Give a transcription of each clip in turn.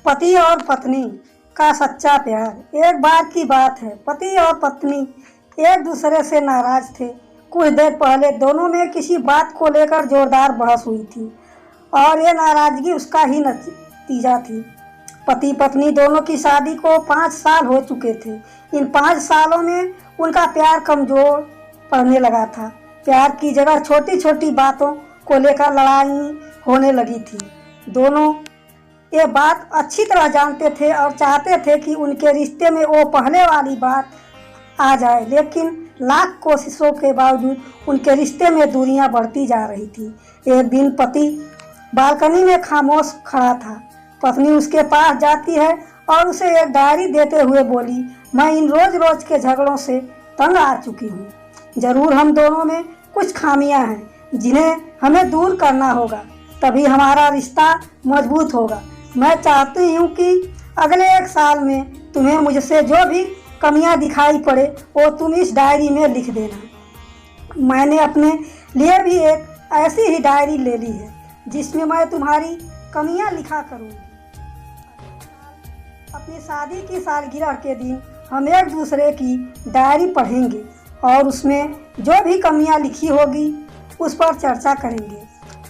पति और पत्नी का सच्चा प्यार। एक बार की बात है, पति और पत्नी एक दूसरे से नाराज थे। कुछ देर पहले दोनों में किसी बात को लेकर जोरदार बहस हुई थी और ये नाराजगी उसका ही नतीजा थी। पति पत्नी दोनों की शादी को 5 साल हो चुके थे। इन 5 सालों में उनका प्यार कमजोर पड़ने लगा था। प्यार की जगह छोटी छोटी बातों को लेकर लड़ाई होने लगी थी। दोनों ये बात अच्छी तरह जानते थे और चाहते थे कि उनके रिश्ते में वो पहले वाली बात आ जाए, लेकिन लाख कोशिशों के बावजूद उनके रिश्ते में दूरियां बढ़ती जा रही थी। एक दिन पति बालकनी में खामोश खड़ा था। पत्नी उसके पास जाती है और उसे एक डायरी देते हुए बोली, मैं इन रोज रोज के झगड़ों से तंग आ चुकी हूँ। जरूर हम दोनों में कुछ खामियां हैं जिन्हें हमें दूर करना होगा, तभी हमारा रिश्ता मजबूत होगा। मैं चाहती हूँ कि अगले 1 साल में तुम्हें मुझसे जो भी कमियां दिखाई पड़े वो तुम इस डायरी में लिख देना। मैंने अपने लिए भी एक ऐसी ही डायरी ले ली है जिसमें मैं तुम्हारी कमियां लिखा करूँगी। अपनी शादी की सालगिरह के दिन हम एक दूसरे की डायरी पढ़ेंगे और उसमें जो भी कमियां लिखी होगी उस पर चर्चा करेंगे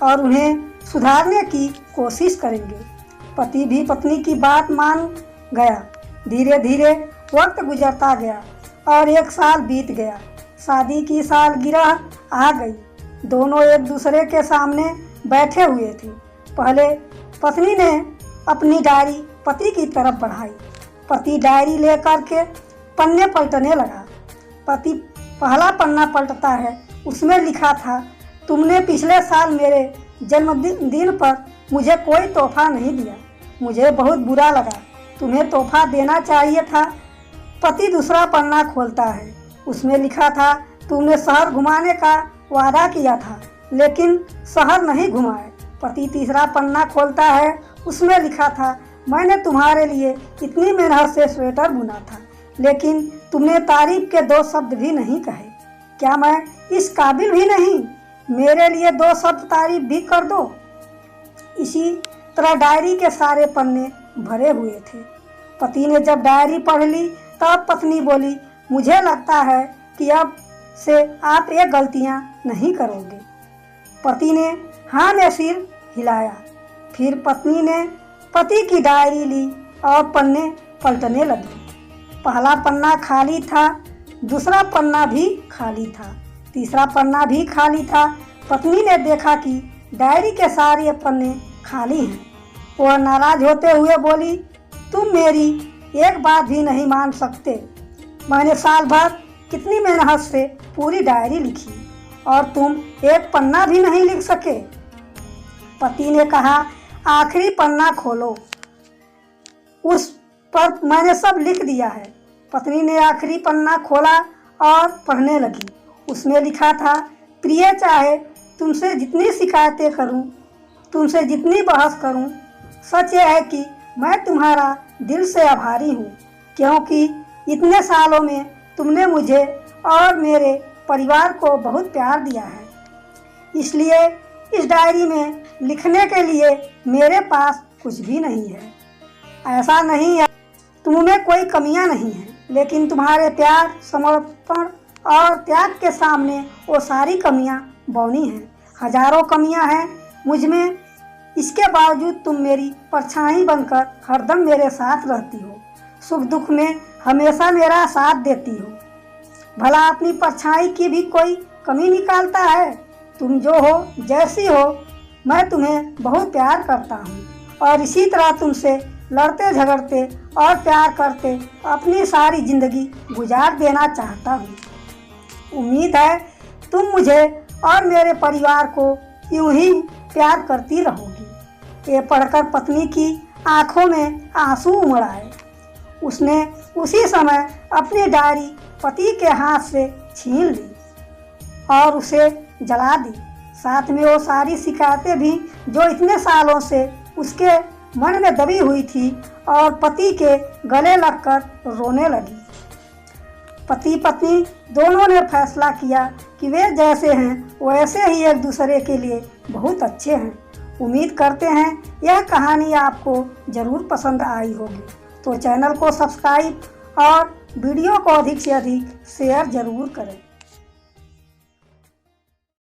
और उन्हें सुधारने की कोशिश करेंगे। पति भी पत्नी की बात मान गया। धीरे धीरे वक्त गुजरता गया और 1 साल बीत गया। शादी की सालगिरह आ गई। दोनों एक दूसरे के सामने बैठे हुए थे। पहले पत्नी ने अपनी डायरी पति की तरफ बढ़ाई। पति डायरी लेकर के पन्ने पलटने लगा। पति पहला पन्ना पलटता है। उसमें लिखा था, तुमने पिछले साल मेरे जन्मदिन पर मुझे कोई तोहफा नहीं दिया। मुझे बहुत बुरा लगा। तुम्हें तोहफा देना चाहिए था। पति दूसरा पन्ना खोलता है। उसमें लिखा था, तुमने शहर घुमाने का वादा किया था लेकिन शहर नहीं घुमाए। पति तीसरा पन्ना खोलता है। उसमें लिखा था, मैंने तुम्हारे लिए इतनी मेहनत से स्वेटर बुना था लेकिन तुमने तारीफ के 2 शब्द भी नहीं कहे। क्या मैं इस काबिल भी नहीं? मेरे लिए 2 शब्द तारीफ भी कर दो। इसी तरह डायरी के सारे पन्ने भरे हुए थे। पति ने जब डायरी पढ़ ली तब पत्नी बोली, मुझे लगता है कि अब से आप ये गलतियां नहीं करोगे। पति ने हाँ में सिर हिलाया। फिर पत्नी ने पति की डायरी ली और पन्ने पलटने लगी। पहला पन्ना खाली था, दूसरा पन्ना भी खाली था, तीसरा पन्ना भी खाली था। पत्नी ने देखा कि डायरी के सारे पन्ने खाली हैं। वह नाराज होते हुए बोली, तुम मेरी एक बात भी नहीं मान सकते। मैंने साल भर कितनी मेहनत से पूरी डायरी लिखी और तुम एक पन्ना भी नहीं लिख सके। पति ने कहा, आखिरी पन्ना खोलो, उस पर मैंने सब लिख दिया है। पत्नी ने आखिरी पन्ना खोला और पढ़ने लगी। उसमें लिखा था, प्रिय, चाहे तुमसे जितनी शिकायतें करूं, तुमसे जितनी बहस करूं, सच यह है कि मैं तुम्हारा दिल से आभारी हूं क्योंकि इतने सालों में तुमने मुझे और मेरे परिवार को बहुत प्यार दिया है। इसलिए इस डायरी में लिखने के लिए मेरे पास कुछ भी नहीं है। ऐसा नहीं है तुम में कोई कमियां नहीं हैं, लेकिन तुम्हारे प्यार, समर्पण और त्याग के सामने वो सारी कमियां बौनी हैं। हजारों कमियां हैं मुझ में, इसके बावजूद तुम मेरी परछाई बनकर हरदम मेरे साथ रहती हो। सुख दुख में हमेशा मेरा साथ देती हो। भला अपनी परछाई की भी कोई कमी निकालता है? तुम जो हो, जैसी हो, मैं तुम्हें बहुत प्यार करता हूँ और इसी तरह तुमसे लड़ते झगड़ते और प्यार करते अपनी सारी जिंदगी गुजार देना चाहता हूँ। उम्मीद है तुम मुझे और मेरे परिवार को यूं ही प्यार करती रहोगी। ये पढ़कर पत्नी की आंखों में आंसू उमड़ आए। उसने उसी समय अपनी डायरी पति के हाथ से छीन ली और उसे जला दी। साथ में वो सारी शिकायतें भी जो इतने सालों से उसके मन में दबी हुई थी और पति के गले लगकर रोने लगी। पति पत्नी दोनों ने फैसला किया कि वे जैसे हैं वैसे ही एक दूसरे के लिए बहुत अच्छे हैं। उम्मीद करते हैं यह कहानी आपको ज़रूर पसंद आई होगी। तो चैनल को सब्सक्राइब और वीडियो को अधिक से अधिक शेयर ज़रूर करें।